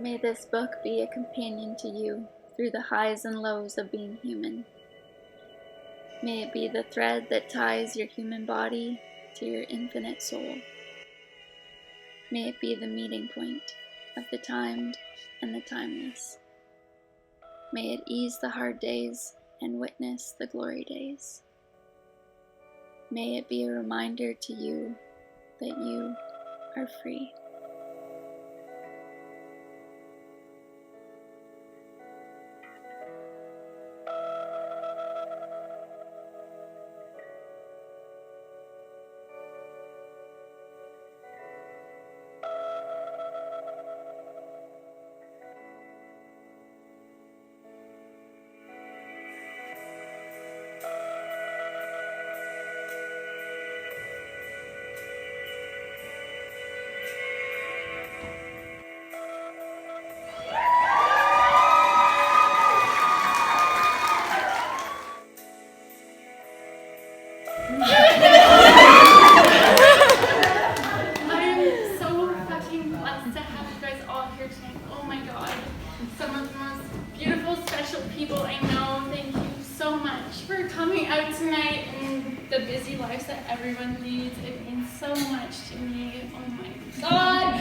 May this book be a companion to you through the highs and lows of being human. May it be the thread that ties your human body to your infinite soul. May it be the meeting point of the timed and the timeless. May it ease the hard days and witness the glory days. May it be a reminder to you that you are free. Everyone leads. It means so much to me. Oh my God!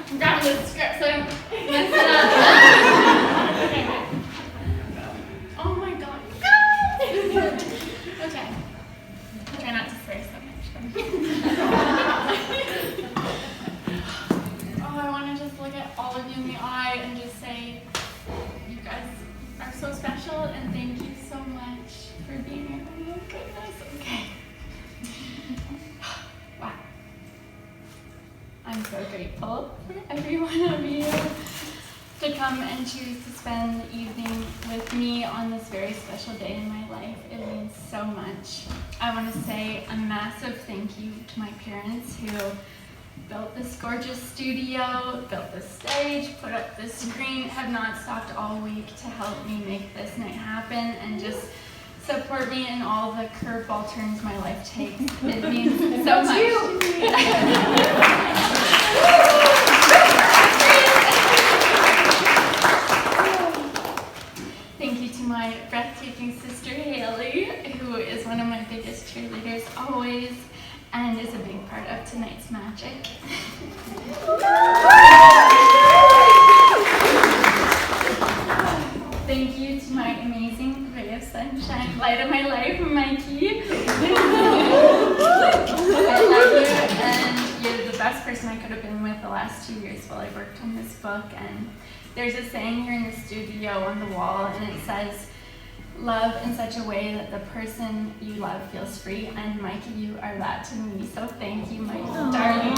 I'm grabbing the script so I don't mess it up. Okay. Oh my God. Okay. I'll try not to swear so much. Oh, I want to just look at all of you in the eye and just say, you guys are so special and thank you so much for being here. Oh my goodness. Okay. Wow. I'm so grateful for every one of you to come and choose to spend the evening with me on this very special day in my life. It means so much. I want to say a massive thank you to my parents who built this gorgeous studio, built this stage, put up this screen, have not stopped all week to help me make this night happen and just support me in all the curveball turns my life takes. It means so much to me. Thank you to my breathtaking sister Haley, who is one of my biggest cheerleaders always and is a big part of tonight's magic. Thank you to my amazing ray of sunshine, light of my life, Mikey. I love you, and you're the best person I could have been with the last 2 years while I worked on this book. And there's a saying here in the studio on the wall, and it says, love in such a way that the person you love feels free, and Mikey, you are that to me. So thank you, my darling.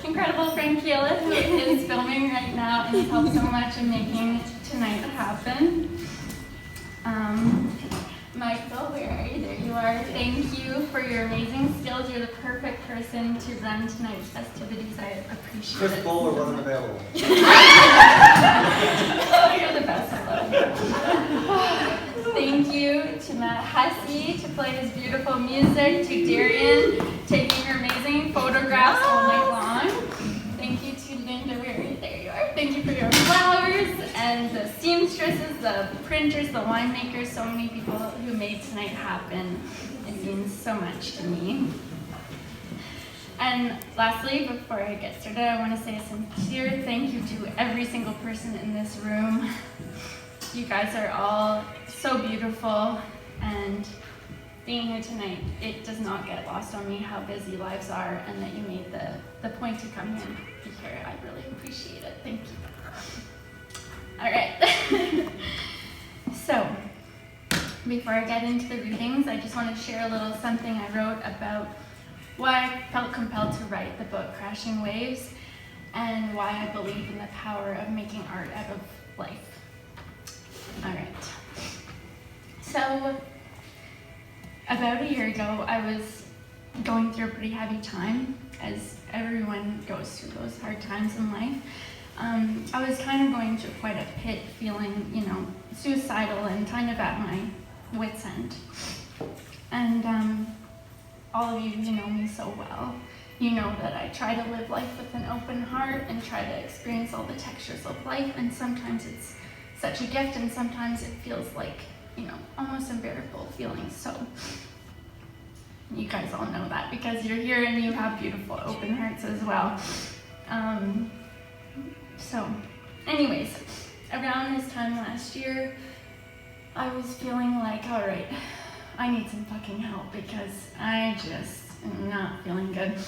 Incredible friend Kayla, who is filming right now and has helped so much in making tonight happen. Michael, where are you? There you are. Thank you for your amazing skills. You're the perfect person to run tonight's festivities. I appreciate Chris it. Bowler wasn't available. Oh, you're the best. I love you. Thank you to Matt Hussey to play his beautiful music, to Darian taking her amazing photographs all night long. Thank you to Linda, where are you? There you are. Thank you for your flowers and the seamstresses, the printers, the winemakers, so many people who made tonight happen. It means so much to me. And lastly, before I get started, I want to say a sincere thank you to every single person in this room. You guys are all so beautiful, and being here tonight, it does not get lost on me how busy lives are, and that you made the point to come here and be here. I really appreciate it. Thank you. All right. So, before I get into the readings, I just want to share a little something I wrote about why I felt compelled to write the book Crashing Waves, and why I believe in the power of making art out of life. All right. So, about a year ago, I was going through a pretty heavy time, as everyone goes through those hard times in life. I was kind of going through quite a pit, feeling, suicidal and kind of at my wit's end. And all of you who know me so well, you know that I try to live life with an open heart and try to experience all the textures of life, and sometimes it's such a gift and sometimes it feels like, almost unbearable feelings. So you guys all know that because you're here and you have beautiful open hearts as well. So anyways, around this time last year, I was feeling like, all right, I need some fucking help because I just am not feeling good.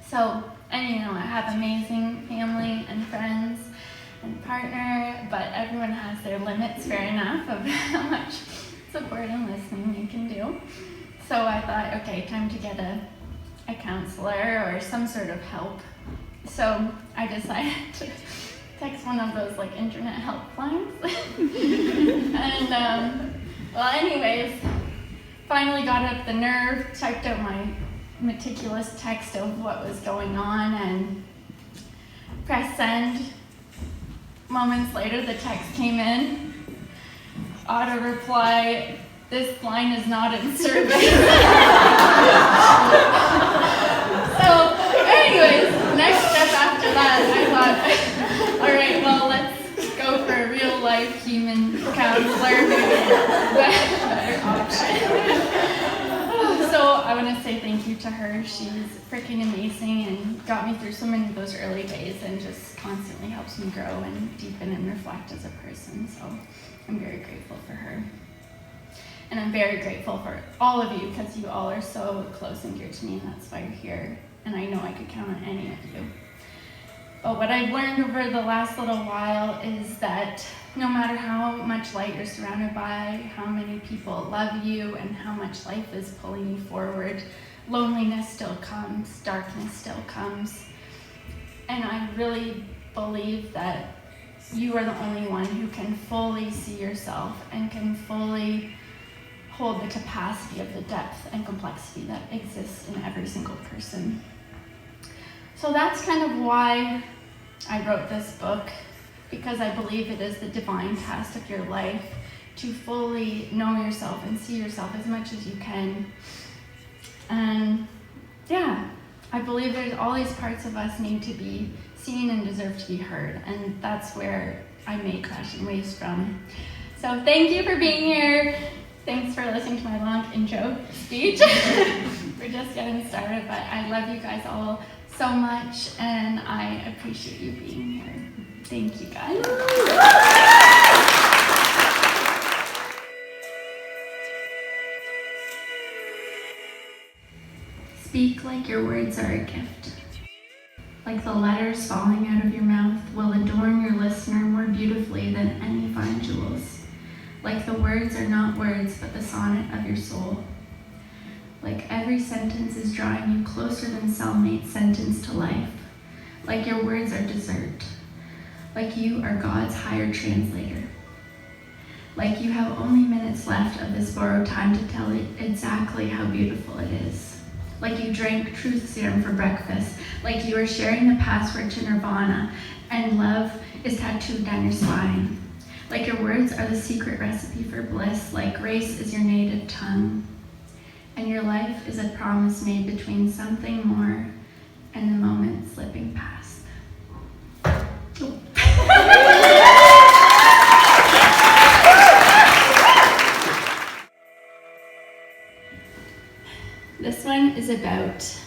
So, and I have amazing family and friends and partner, but everyone has their limits, fair enough, of how much support and listening you can do. So I thought, okay, time to get a counselor or some sort of help. So I decided to text one of those internet helplines. And well, anyways, finally got up the nerve, typed out my meticulous text of what was going on and pressed send. Moments later, the text came in. Auto reply, this line is not in service. So, anyways, next step after that, I thought, all right, well, let's go for a real life human counselor, maybe a better option. So I want to say thank you to her. She's freaking amazing and got me through so many of those early days and just constantly helps me grow and deepen and reflect as a person. So I'm very grateful for her. And I'm very grateful for all of you because you all are so close and dear to me, and that's why you're here. And I know I could count on any of you. But what I've learned over the last little while is that no matter how much light you're surrounded by, how many people love you, and how much life is pulling you forward, loneliness still comes, darkness still comes. And I really believe that you are the only one who can fully see yourself and can fully hold the capacity of the depth and complexity that exists in every single person. So that's kind of why I wrote this book, because I believe it is the divine task of your life to fully know yourself and see yourself as much as you can. And yeah, I believe there's all these parts of us need to be seen and deserve to be heard, and that's where I made Crashing Waves from. So thank you for being here. Thanks for listening to my long intro speech. We're just getting started, but I love you guys all so much, and I appreciate you being here. Thank you, guys. Speak like your words are a gift. Like the letters falling out of your mouth will adorn your listener more beautifully than any fine jewels. Like the words are not words, but the sonnet of your soul. Like every sentence is drawing you closer than cellmates sentenced to life. Like your words are dessert. Like you are God's hired translator. Like you have only minutes left of this borrowed time to tell it exactly how beautiful it is. Like you drank truth serum for breakfast. Like you are sharing the password to nirvana and love is tattooed down your spine. Like your words are the secret recipe for bliss. Like grace is your native tongue. And your life is a promise made between something more and the moment slipping past. Oh. This one is about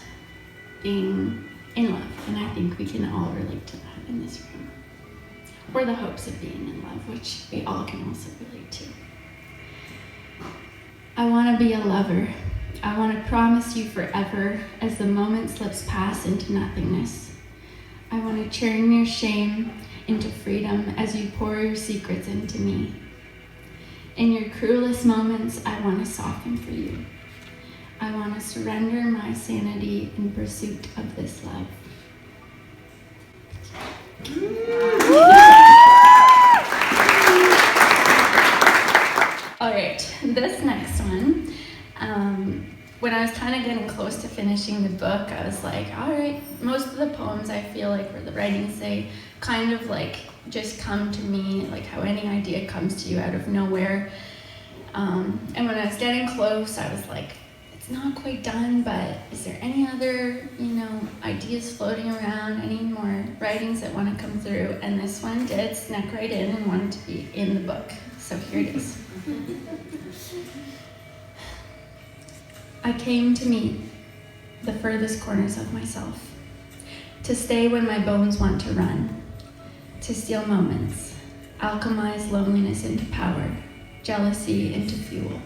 being in love, and I think we can all relate to that in this room. Or the hopes of being in love, which we all can also relate to. I want to be a lover. I want to promise you forever as the moment slips past into nothingness. I want to turn your shame into freedom as you pour your secrets into me. In your cruelest moments, I want to soften for you. I want to surrender my sanity in pursuit of this love. All right, this next one, when I was kind of getting close to finishing the book, I was like, all right, most of the poems I feel like where the writings say kind of like just come to me, like how any idea comes to you out of nowhere. And when I was getting close, I was like, it's not quite done, but is there any other, ideas floating around, any more writings that want to come through? And this one did snuck right in and wanted to be in the book. So here it is. I came to meet the furthest corners of myself, to stay when my bones want to run, to steal moments, alchemize loneliness into power, jealousy into fuel.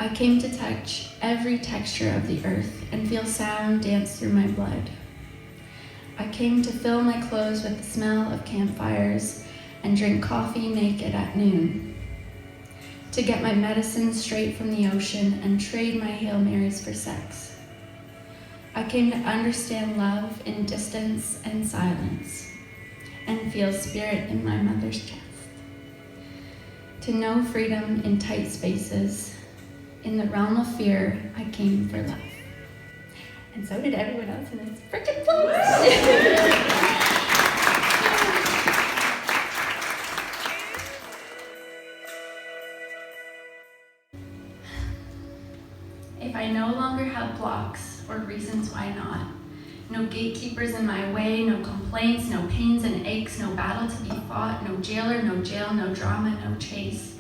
I came to touch every texture of the earth and feel sound dance through my blood. I came to fill my clothes with the smell of campfires and drink coffee naked at noon. To get my medicine straight from the ocean and trade my Hail Marys for sex. I came to understand love in distance and silence and feel spirit in my mother's chest. To know freedom in tight spaces. In the realm of fear, I came for love. And so did everyone else in this freaking place. If I no longer have blocks or reasons why not, no gatekeepers in my way, no complaints, no pains and aches, no battle to be fought, no jailer, no jail, no drama, no chase,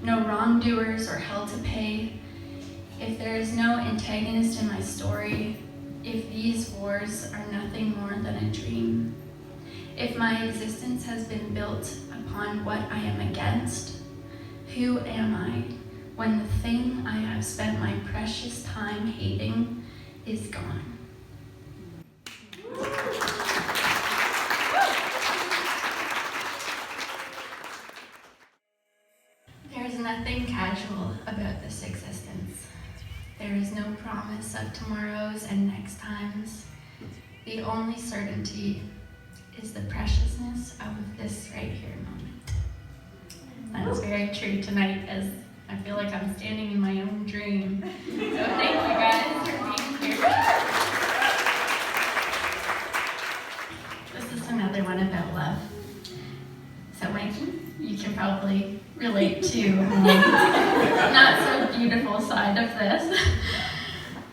no wrongdoers or hell to pay. If there is no antagonist in my story, if these wars are nothing more than a dream, if my existence has been built upon what I am against, who am I when the thing I have spent my precious time hating is gone? There is nothing casual about this existence. There is no promise of tomorrows and next times. The only certainty is the preciousness of this right here moment. That is very true tonight, as I feel like I'm standing in my own dream. So thank you guys for being here. This is another one about love. So Mikey, you can probably relate to the not so beautiful side of this,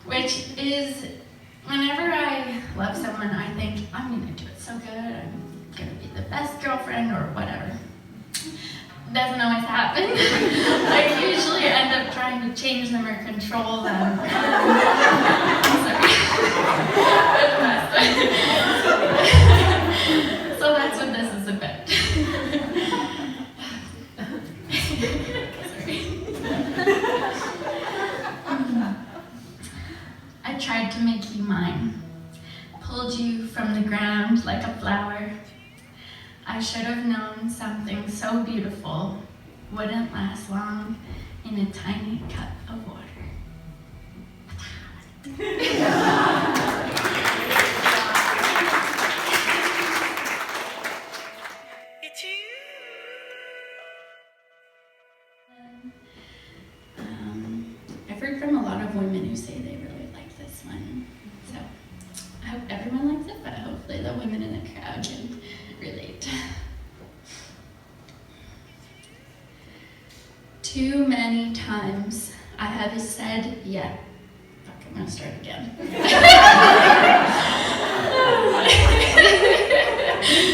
which is whenever I love someone, I think I'm gonna do it so good, I'm gonna be the best girlfriend or whatever. Doesn't always happen. I usually end up trying to change them or control them. So that's what this is about. I tried to make you mine, pulled you from the ground like a flower. I should have known something so beautiful wouldn't last long in a tiny cup of water. I've heard from a lot of women who say they really like this one. So I hope everyone likes it, but hopefully the women in the crowd can relate. Too many times I have said yeah. Fuck, I'm gonna start again.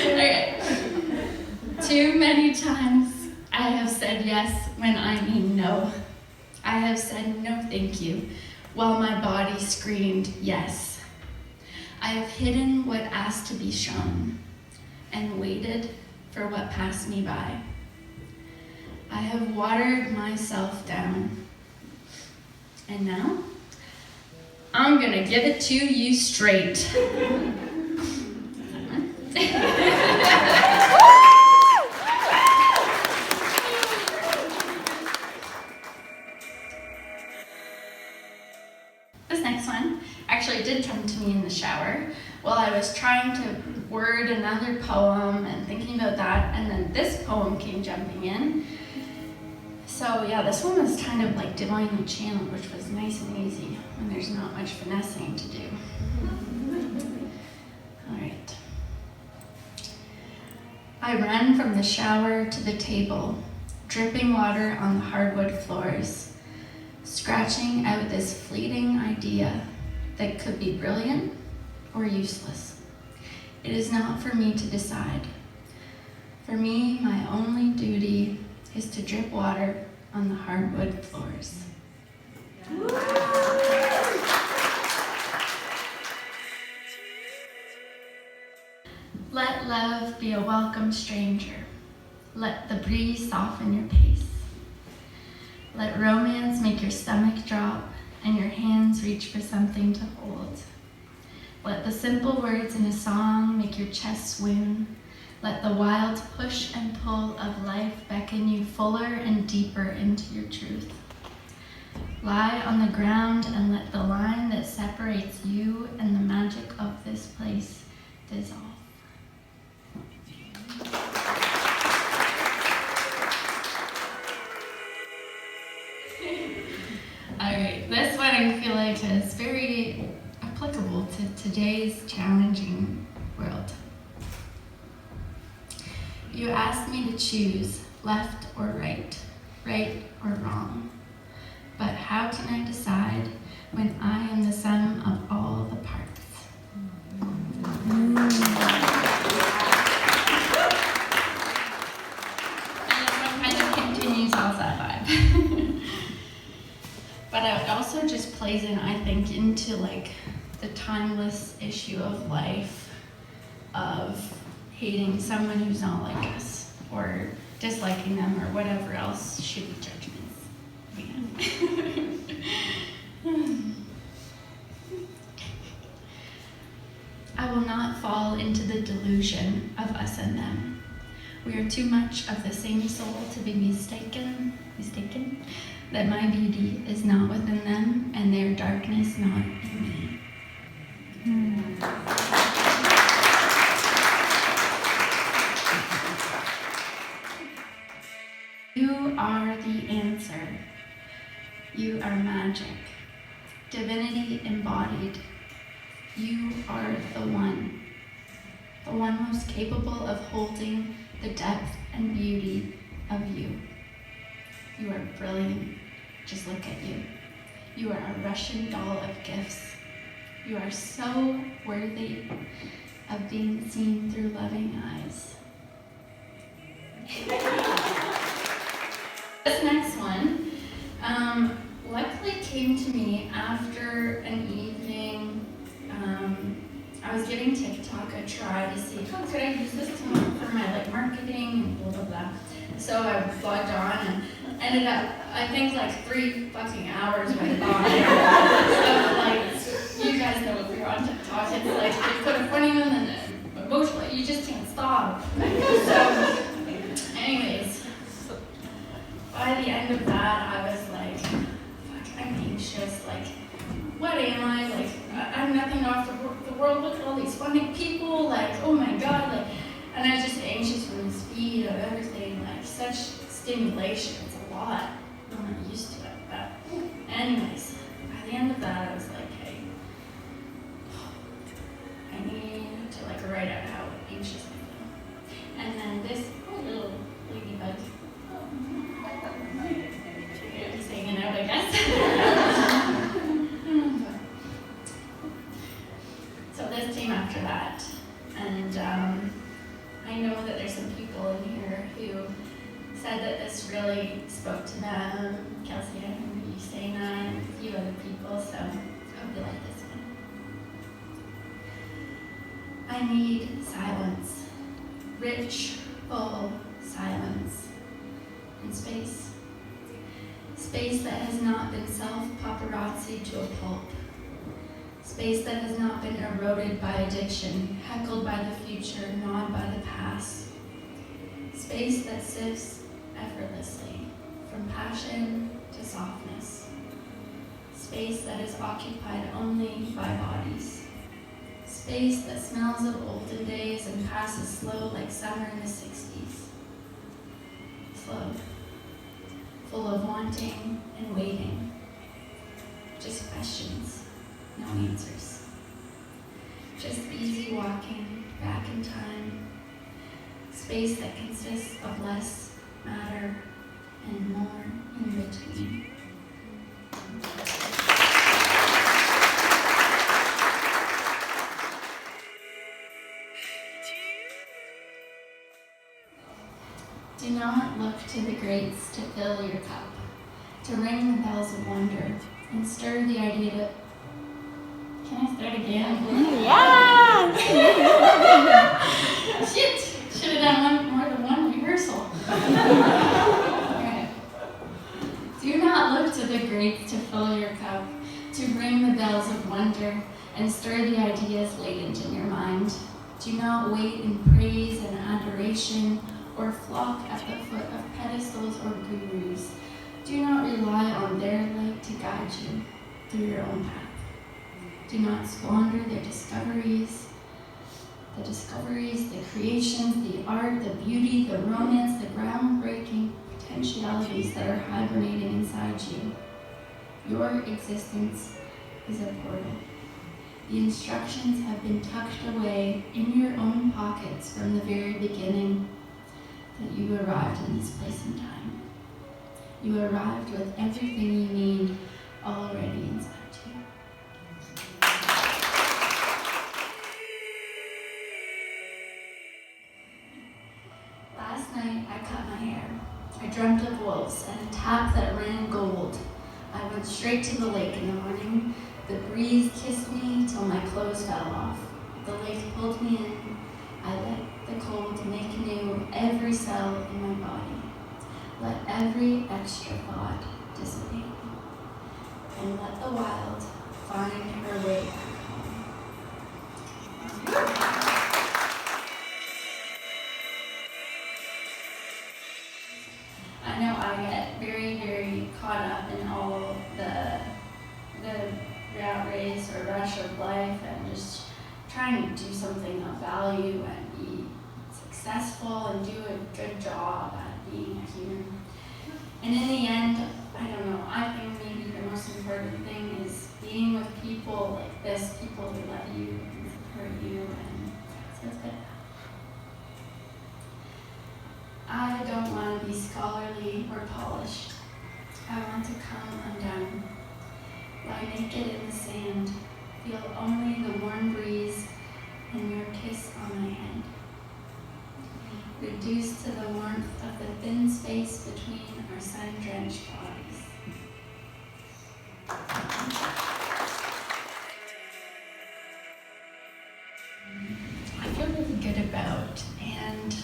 Okay. Too many times I have said yes when I mean no. I have said no thank you while my body screamed yes. I have hidden what asked to be shown and waited for what passed me by. I have watered myself down. And now, I'm gonna give it to you straight. This next one actually did come to me in the shower while I was trying to word another poem and thinking about that, and then this poem came jumping in. So yeah, this one was kind of like divinely channeled, which was nice and easy when there's not much finessing to do. All right. I ran from the shower to the table, dripping water on the hardwood floors. scratching out this fleeting idea that could be brilliant or useless. It is not for me to decide. For me, my only duty is to drip water on the hardwood floors. Let love be a welcome stranger. Let the breeze soften your pace. Let romance make your stomach drop and your hands reach for something to hold. Let the simple words in a song make your chest swoon. Let the wild push and pull of life beckon you fuller and deeper into your truth. Lie on the ground and let the line that separates you and the magic of this place dissolve. Alright, this one I feel like is very applicable to today's challenging world. You asked me to choose left or right or wrong. But how can I decide when I am the sum of all the parts? And this one kind of continues off that vibe. But it also just plays in, I think, into like the timeless issue of life, of hating someone who's not like us, or disliking them, or whatever else should be judgments. I will not fall into the delusion of us and them. We are too much of the same soul to be mistaken that my beauty is not within them and their darkness not in me. You are the answer. You are magic, divinity embodied. You are the one most capable of holding the depth and beauty of you. You are brilliant. Just look at you. You are a Russian doll of gifts. You are so worthy of being seen through loving eyes. This next one luckily came to me after an evening. I was giving TikTok a try to see, could I use this for my marketing and blah, blah, blah. So I logged on and ended up, I think 3 fucking hours went by. So you guys know if you're on TikTok, it's you put a funny one and emotionally, you just can't stop. So anyways, by the end of that, I was fuck, I'm anxious, what am I? I'm nothing off the world, look at all these funny people, oh my god, and I was just anxious from the speed of everything, such stimulation, it's a lot, I'm not used to it, but anyways, by the end of that, I was hey, I need to write out how anxious I feel, and then this little ladybug, just hanging out, I guess. So this came after that, and I know that there's some people in here who said that this really spoke to them. Kelsey, I remember you saying that, and a few other people, so I hope you like this one. I need silence, rich, full silence, and space. Space that has not been self-paparazzi to a pulp. Space that has not been eroded by addiction, heckled by the future, gnawed by the past. Space that sifts effortlessly, from passion to softness. Space that is occupied only by bodies. Space that smells of olden days and passes slow like summer in the 60s. Slow, full of wanting and waiting. Just questions. No answers. Just easy walking back in time. Space that consists of less matter and more in between. to the grates to fill your cup, to ring the bells of wonder and stir the idea to... Can I start again? Yeah! Shit! Should have done more than one rehearsal. Okay. Do not look to the grates to fill your cup, to ring the bells of wonder and stir the ideas latent in your mind. Do not wait in praise and adoration or flock at the foot of pedestals or gurus. Do not rely on their light to guide you through your own path. Do not squander their discoveries, the creations, the art, the beauty, the romance, the groundbreaking potentialities that are hibernating inside you. Your existence is a portal. The instructions have been tucked away in your own pockets from the very beginning that you arrived in this place and time. You arrived with everything you need already inside you. Last night I cut my hair. I dreamt of wolves and a tap that ran gold. I went straight to the lake in the morning. The breeze kissed me till my clothes fell off. The lake pulled me in. I let the cold make new every cell in my body. Let every extra thought dissipate. And let the wild find her way back home. I know I get very, very caught up in all the rat race or rush of life and just trying to do something of value and be successful and do a good job at being a human. And in the end, I don't know, I think maybe the most important thing is being with people like this, people who love you and support you, and so it's good. I don't want to be scholarly or polished. I want to come undone. Lie naked in the sand, feel only the warm breeze and your kiss on my head. Reduced to the warmth of the thin space between our sun-drenched bodies. I feel really good about, and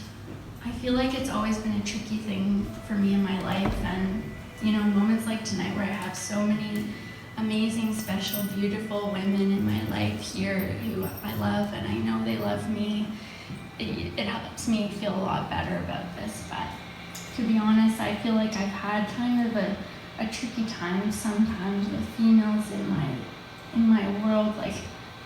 I feel like it's always been a tricky thing for me in my life, and moments like tonight where I have so many amazing, special, beautiful women in my life here who I love and I know they love me. It helps me feel a lot better about this, but to be honest, I feel like I've had kind of a tricky time sometimes with females in my world, like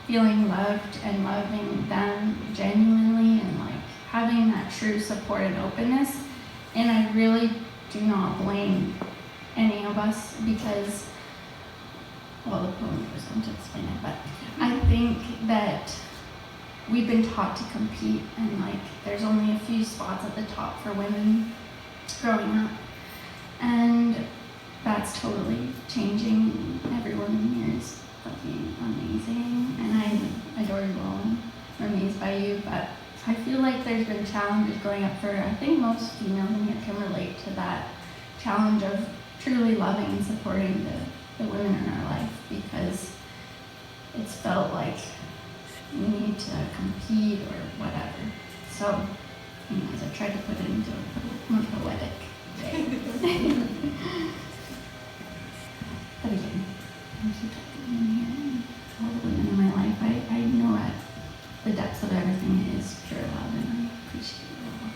feeling loved and loving them genuinely and like having that true support and openness. And I really do not blame any of us because, well, the poem goes on to explain it, but I think that we've been taught to compete and like there's only a few spots at the top for women growing up. And that's totally changing. Every woman here is fucking amazing and I adore you all and I'm amazed by you, but I feel like there's been challenges growing up for, I think most females in here can relate to that challenge of truly loving and supporting the women in our life, because it's felt like we need to compete or whatever. So, anyways, I tried to put it into a more poetic way. But again, I'm so talking in here and all the women in my life, I know at the depths of everything it is pure love and I appreciate it all.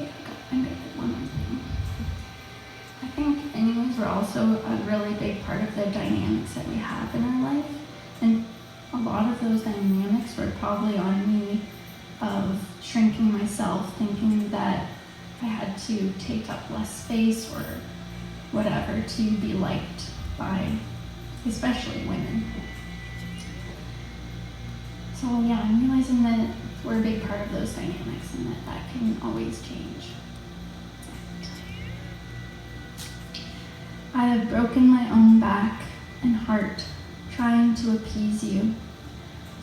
Yeah, I'm gonna put one more thing. I think anyways, we're also a really big part of the dynamics that we have in our life. And a lot of those dynamics were probably on me of shrinking myself, thinking that I had to take up less space or whatever to be liked by especially women. So yeah, I'm realizing that we're a big part of those dynamics and that can always change. I have broken my own back and heart trying to appease you,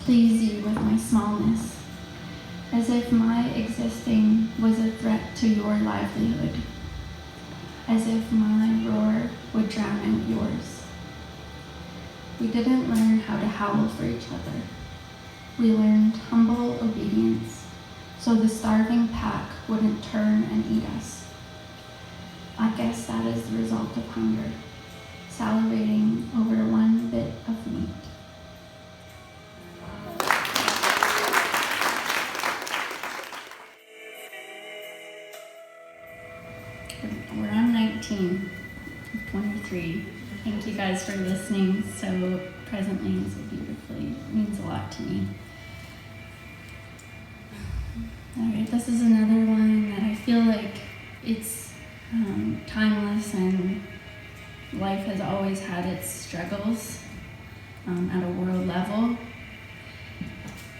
please you with my smallness. as if my existing was a threat to your livelihood, as if my roar would drown out yours. We didn't learn how to howl for each other. We learned humble obedience, so the starving pack wouldn't turn and eat us. I guess that is the result of hunger, salivating over one bit of meat. We're on 19, 23. Thank you guys for listening so presently and so beautifully. It means a lot to me. All right, this is another one that I feel like it's timeless, and life has always had its struggles at a world level.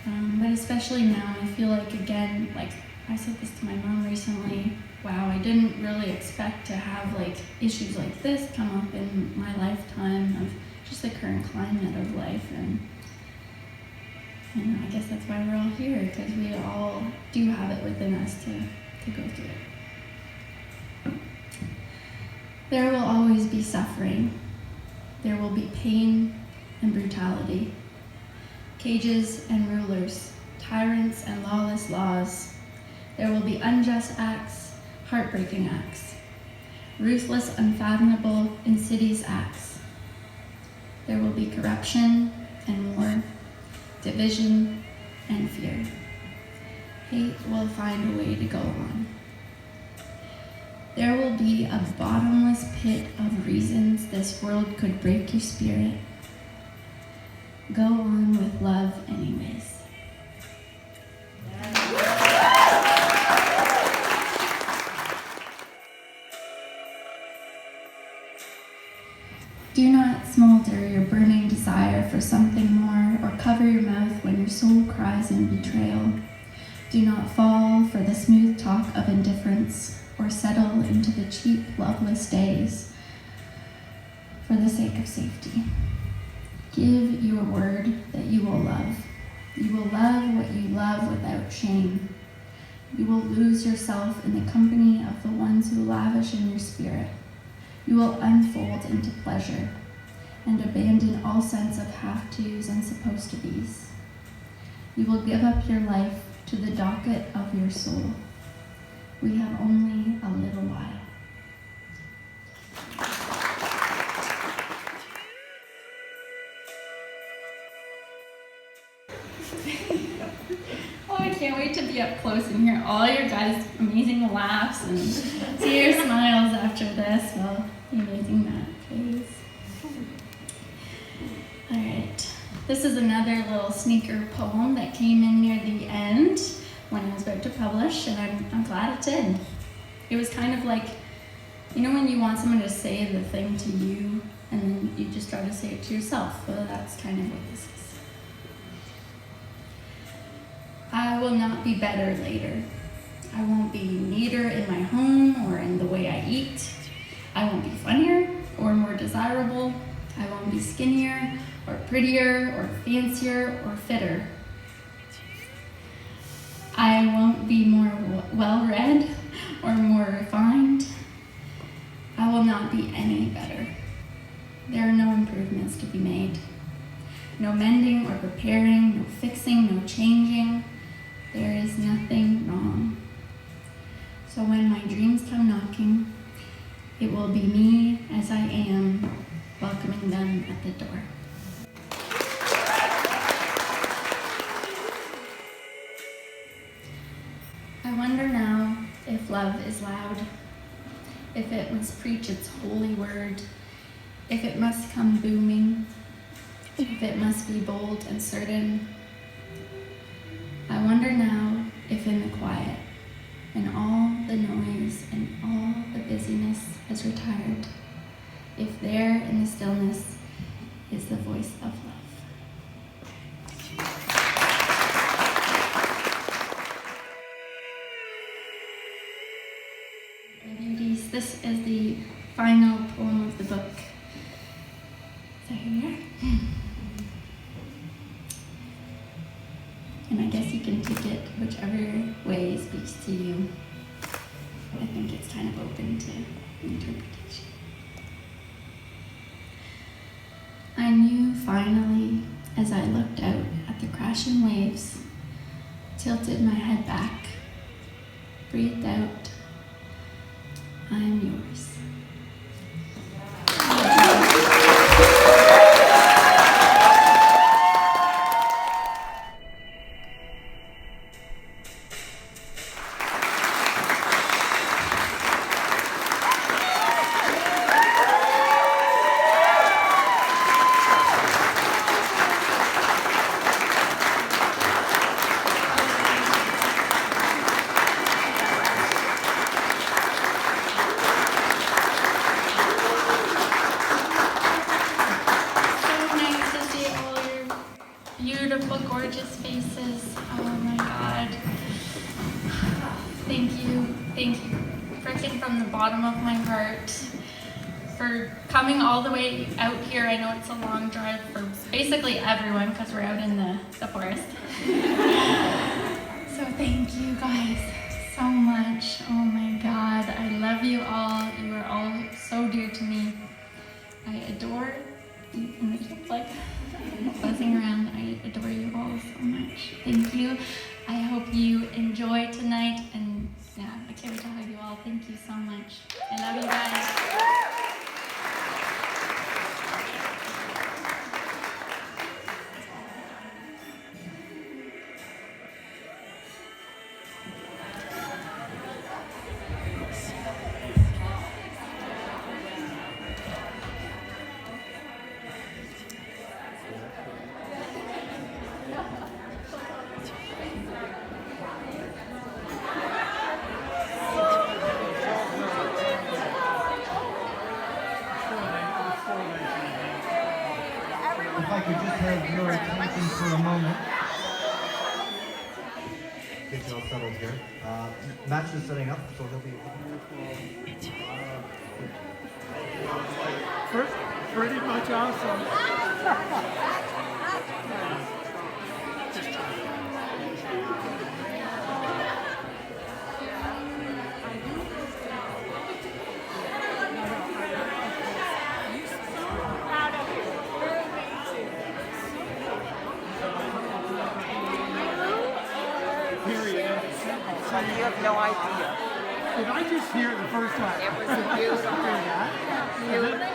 But especially now, I feel like, again, like I said this to my mom recently, wow, I didn't really expect to have like issues like this come up in my lifetime of just the current climate of life. And I guess that's why we're all here, because we all do have it within us to go through it. There will always be suffering. There will be pain and brutality, cages and rulers, tyrants and lawless laws. There will be unjust acts, heartbreaking acts, ruthless, unfathomable, insidious acts. There will be corruption and war, division and fear. Hate will find a way to go on. There will be a bottomless pit of reasons this world could break your spirit. Go on with love anyways. Do not smolder your burning desire for something more, or cover your mouth when your soul cries in betrayal. Do not fall for the smooth talk of indifference, or settle into the cheap, loveless days for the sake of safety. Give your word that you will love. You will love what you love without shame. You will lose yourself in the company of the ones who lavish in your spirit. You will unfold into pleasure and abandon all sense of have-tos and supposed-to-bes. You will give up your life to the docket of your soul. We have only a little while. Oh, I can't wait to be up close and hear all your guys' amazing laughs and see your smiles after this while you're using that, please. All right, this is another little sneaker poem that came in near the end when I was about to publish, and I'm glad it did. It was kind of like, you know when you want someone to say the thing to you, and then you just try to say it to yourself? Well, that's kind of what this is. I will not be better later. I won't be neater in my home or in the way I eat. I won't be funnier or more desirable. I won't be skinnier or prettier or fancier or fitter. I won't be more well-read or more refined. I will not be any better. There are no improvements to be made. No mending or repairing, no fixing, no changing. There is nothing wrong. So when my dreams come knocking, it will be me as I am, welcoming them at the door. I wonder now if love is loud, if it must preach its holy word, if it must come booming, if it must be bold and certain. I wonder now if in the quiet, and all the noise and all the busyness has retired, if there in the stillness is the voice of love. Beauties, this is the final poem of the book. So here we are. And I guess you you can take it whichever way speaks to you. I think it's kind of open to interpretation. I knew finally, as I looked out at the crashing waves, tilted my head back, breathed out, I am yours. Beautiful, gorgeous faces. Oh my God. Thank you, frickin' from the bottom of my heart for coming all the way out here. I know it's a long drive for basically everyone because we're out in the forest. So thank you guys so much. Oh my God, I love you all. You are all so dear to me. I adore you, and it's just like buzzing around. I adore you all so much. Thank you. I hope you enjoy tonight, and yeah, I can't wait to hug you all. Thank you so much. I love you guys. If I could just have your attention for a moment. Get you all settled here. Match is setting up, so he'll be Pretty much awesome. You have no idea. Did I just hear the first one? It was beautiful.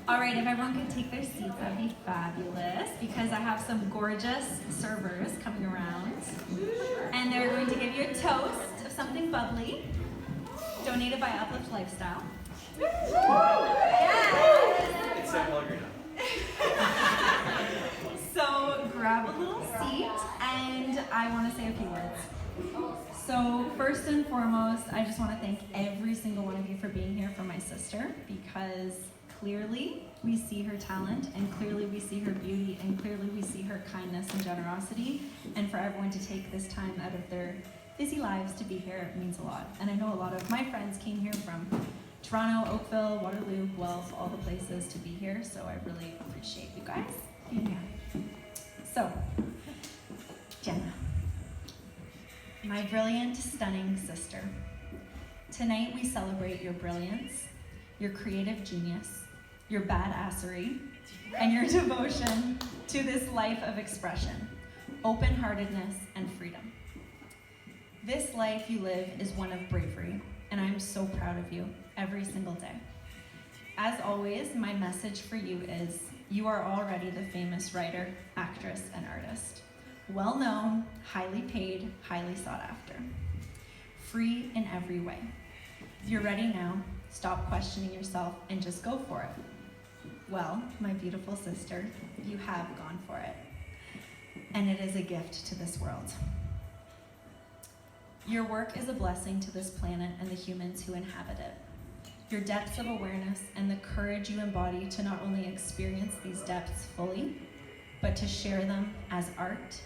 All right, if everyone could take their seats, that'd be fabulous, because I have some gorgeous servers coming around, and they're going to give you a toast of something bubbly, donated by Uplift Lifestyle. So grab a little seat, and I want to say a few words. So first and foremost, I just want to thank every single one of you for being here for my sister, because clearly we see her talent, and clearly we see her beauty, and clearly we see her kindness and generosity. And for everyone to take this time out of their busy lives to be here means a lot. And I know a lot of my friends came here from Toronto, Oakville, Waterloo, Guelph, all the places to be here, so I really appreciate you guys being here. So, Jenna, my brilliant, stunning sister. Tonight we celebrate your brilliance, your creative genius, your badassery, and your devotion to this life of expression, open-heartedness, and freedom. This life you live is one of bravery, and I'm so proud of you every single day. As always, my message for you is you are already the famous writer, actress, and artist. Well-known, highly paid, highly sought after. Free in every way. If you're ready now, stop questioning yourself and just go for it. Well, my beautiful sister, you have gone for it. And it is a gift to this world. Your work is a blessing to this planet and the humans who inhabit it. Your depths of awareness and the courage you embody to not only experience these depths fully, but to share them as art,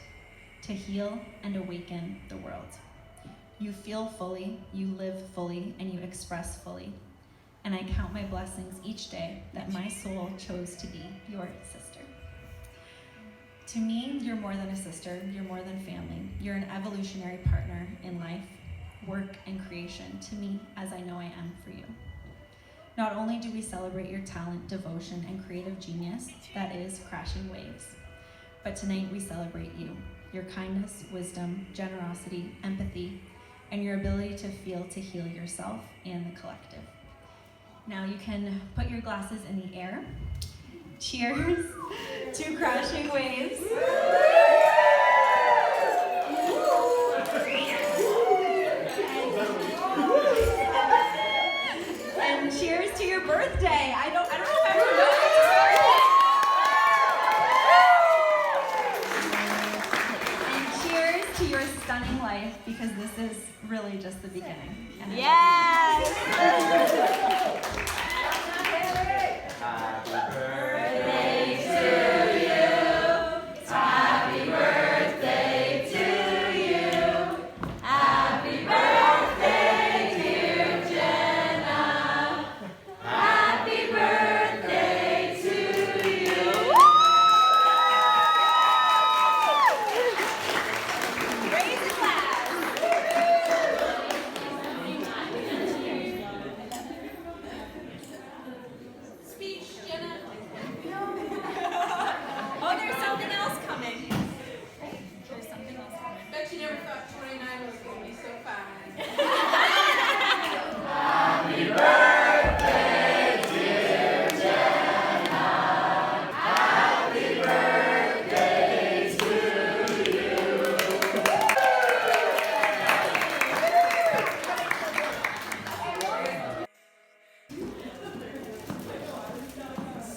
to heal and awaken the world. You feel fully, you live fully, and you express fully. And I count my blessings each day that my soul chose to be your sister. To me, you're more than a sister, you're more than family. You're an evolutionary partner in life, work, and creation to me, as I know I am for you. Not only do we celebrate your talent, devotion, and creative genius, that is crashing waves, but tonight we celebrate you, your kindness, wisdom, generosity, empathy, and your ability to feel to heal yourself and the collective. Now you can put your glasses in the air. Cheers to crashing waves. And cheers to your birthday. I don't know if everyone knows. And cheers to your stunning life, because this is really just the beginning. And Yes!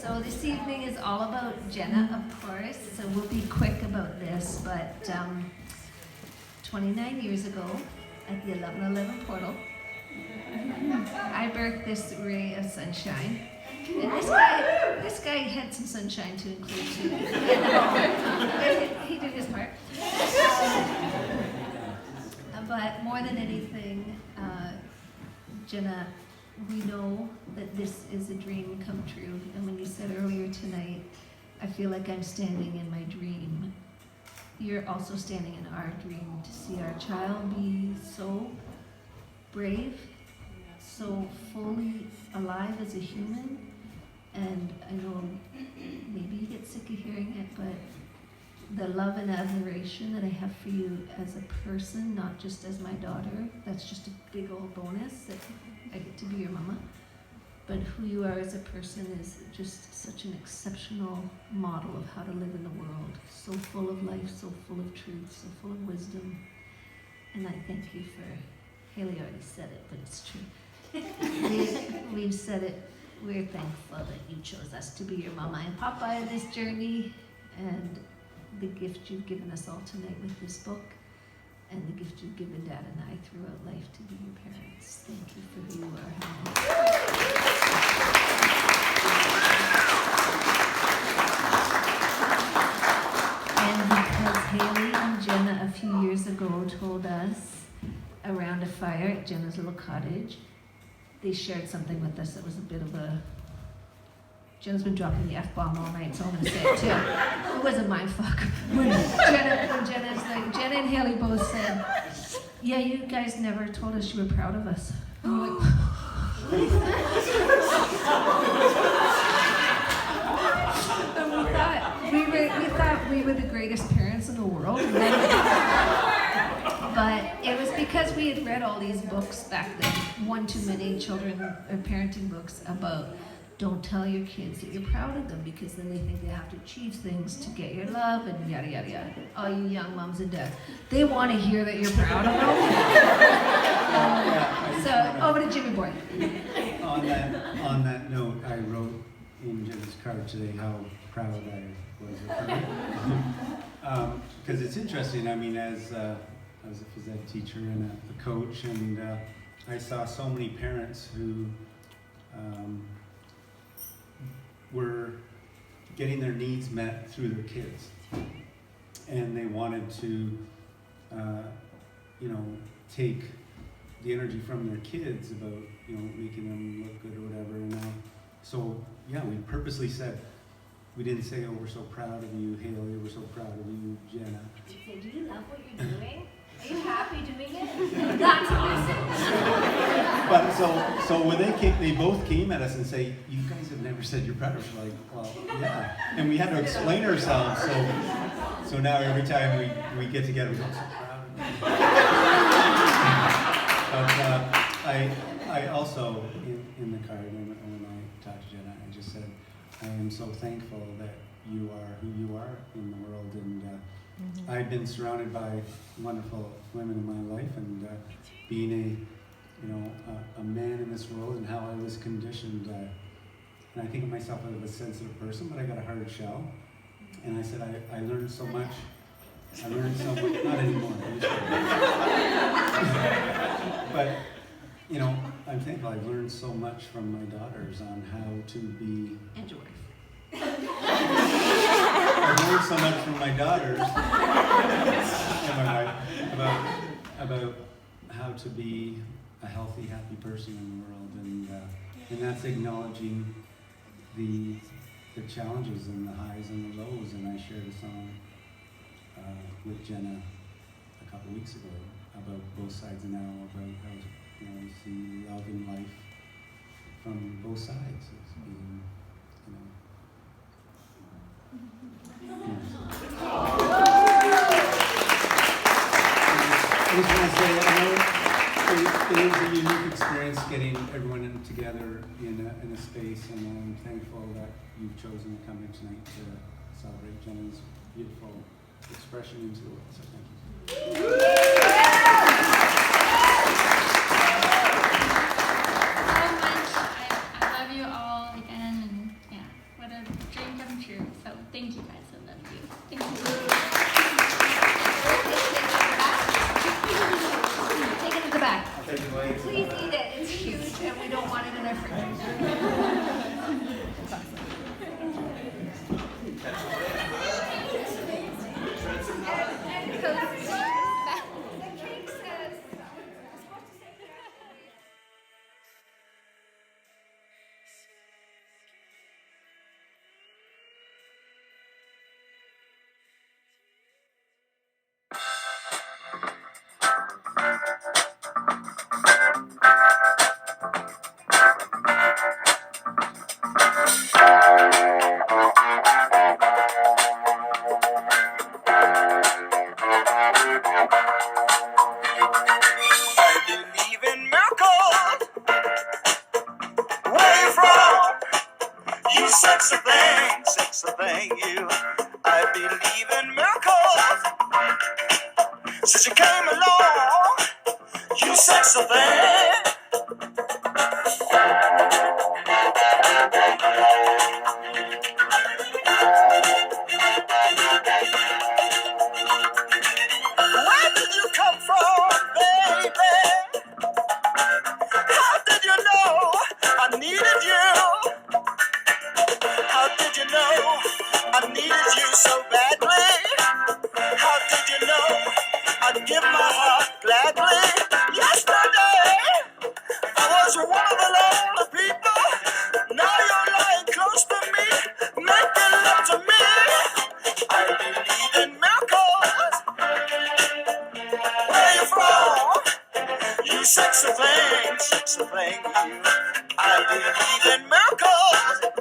So this evening is all about Jenna, of course, so we'll be quick about this, but 29 years ago at the 1111 portal, I birthed this ray of sunshine. And this guy had some sunshine to include too. He did his part. But more than anything, Jenna, we know that this is a dream come true. And when you said earlier tonight, I feel like I'm standing in my dream. You're also standing in our dream to see our child be so brave, so fully alive as a human. And I know maybe you get sick of hearing it, but the love and admiration that I have for you as a person, not just as my daughter, that's just a big old bonus that I get to be your mama. But who you are as a person is just such an exceptional model of how to live in the world. So full of life, so full of truth, so full of wisdom. And I thank you for, Haley already said it, but it's true. We've said it. We're thankful that you chose us to be your mama and papa in this journey, and the gift you've given us all tonight with this book, and the gift you've given Dad and I throughout life to be your parents. Thank you for who you are, Hannah. cottage, they shared something with us that was a bit of a... Jenna's been dropping the F-bomb all night, so I'm going to say it too. It was a mindfuck. When Jenna and Haley both said, yeah, you guys never told us you were proud of us. And we're like, and we thought we were the greatest parents in the world. But it was because we had read all these books back then, one too many children or parenting books about don't tell your kids that you're proud of them because then they think they have to achieve things to get your love and yada yada yada. All you young moms and dads, they want to hear that you're proud of them. So over to Jimmy Boy. On that note, I wrote in Jenna's card today how proud I was of her. Because it's interesting. I mean, as a phys ed teacher and a coach, and I saw so many parents who were getting their needs met through their kids, and they wanted to, take the energy from their kids about, making them look good or whatever. And we purposely said, we didn't say, oh, we're so proud of you, Haley, we're so proud of you, Jenna. Did you say, do you love what you're doing? Are you happy doing it? That's awesome. But so when they both came at us and say, you guys have never said you're proud of us. We're like, well, yeah. And we had to explain ourselves. So now every time we get together, we go, so proud of you. But I also, in the card, when I talked to Jenna, I just said, I am so thankful that you are who you are in the world. And I've been surrounded by wonderful women in my life, and being a man in this world and how I was conditioned. And I think of myself as a sensitive person, but I got a hard shell. And I said, I learned so much. Not anymore. But, I'm thankful I've learned so much from my daughters on how to be... And your wife. I've learned so much from my daughters and my wife about how to be a healthy, happy person in the world, and that's acknowledging the challenges and the highs and the lows. And I shared a song with Jenna a couple weeks ago about both sides of now, about how to see love in life from both sides. It's being, I just want to say, I know it is a unique experience getting everyone together in a space, and I'm thankful that you've chosen to come here tonight to celebrate Jenna's beautiful expression into the world. So thank you. So much. I love you all again, and yeah, what a dream come true. So thank you guys. I love you. Thank you. Take it to the back. I'll take it away. Please eat it. It's huge, and we don't want it in our fridge. Sexy thing, you. I believe in miracles. Since you came along, you sexy thing. Where did you come from, baby? How did you know I needed you? How did you know I needed you so badly? How did you know I'd give my heart gladly? Yesterday, of the lonely people. Now you're lying close to me, making love to me. I believe in miracles. Where you from? You sexy thing, you. I believe in miracles.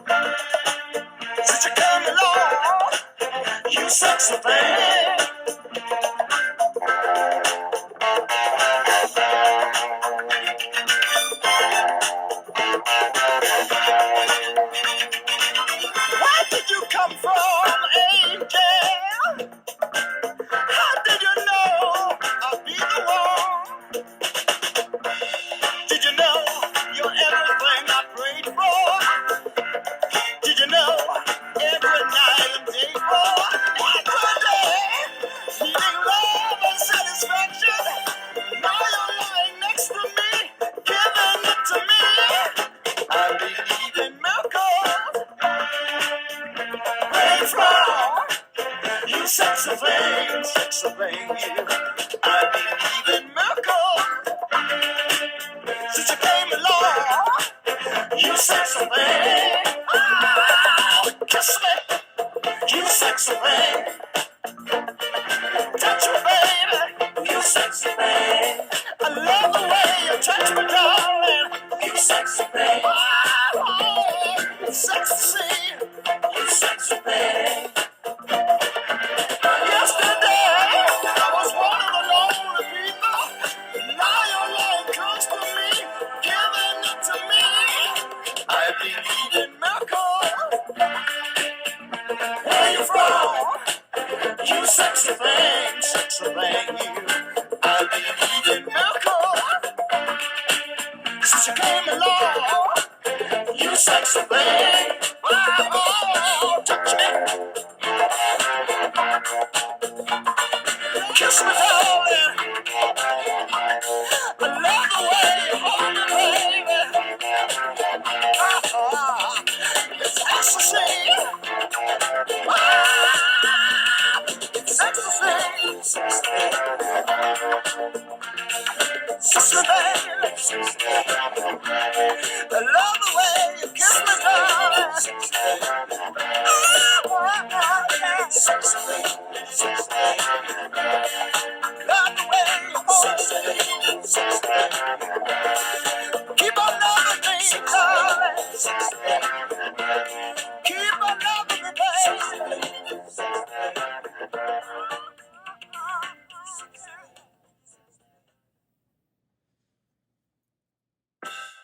Since you came along, you sexy thing. Where did you come from, angel? How did you know I'd be the one? Did you know you're everything I prayed for? Did you know every night and day for? Every day, needing love and satisfaction. Now you're lying next to me, giving it to me. I believe in miracles. Where you from? You sexy thing, you. I believe in miracles. Since you came along, you sexy thing. Oh, kiss me, you sexy thing. Touch me, baby, you sexy thing. I love the way you touch me, darling. You sexy thing. Oh, sexy, you sexy thing. Yesterday, I was one of the lonely people. Now you're lying close to me, giving it to me. I believe in miracles. Where you from? You sexy thing, you. I believe in miracles. Since you came along, you sexy thing. Oh, touch me, kiss me, darling. I love the way you hold me, baby. It's ecstasy. It's ecstasy. Sister, baby. I love the way you kiss me, darling. Love the way you hold me. Keep on loving me, darling. Keep on loving me, baby.